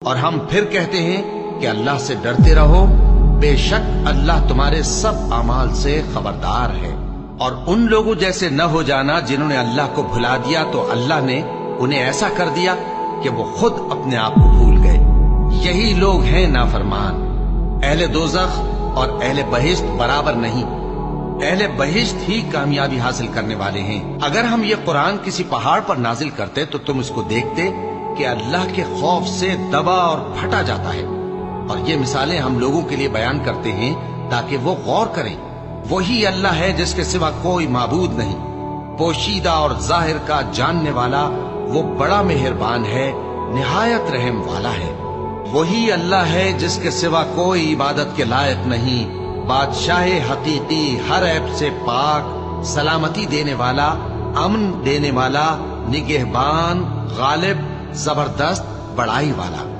اور ہم پھر کہتے ہیں کہ اللہ سے ڈرتے رہو، بے شک اللہ تمہارے سب اعمال سے خبردار ہے۔ اور ان لوگوں جیسے نہ ہو جانا جنہوں نے اللہ کو بھلا دیا تو اللہ نے انہیں ایسا کر دیا کہ وہ خود اپنے آپ کو بھول گئے۔ یہی لوگ ہیں نافرمان۔ اہل دوزخ اور اہل بہشت برابر نہیں، اہل بہشت ہی کامیابی حاصل کرنے والے ہیں۔ اگر ہم یہ قرآن کسی پہاڑ پر نازل کرتے تو تم اس کو دیکھتے کہ اللہ کے خوف سے دبا اور پھٹا جاتا ہے۔ اور یہ مثالیں ہم لوگوں کے لیے بیان کرتے ہیں تاکہ وہ غور کریں۔ وہی اللہ ہے جس کے سوا کوئی معبود نہیں، پوشیدہ اور ظاہر کا جاننے والا، وہ بڑا مہربان ہے، نہایت رحم والا ہے۔ وہی اللہ ہے جس کے سوا کوئی عبادت کے لائق نہیں، بادشاہ حقیقی، ہر عیب سے پاک، سلامتی دینے والا، امن دینے والا، نگہبان، غالب، زبردست، بڑائی والا۔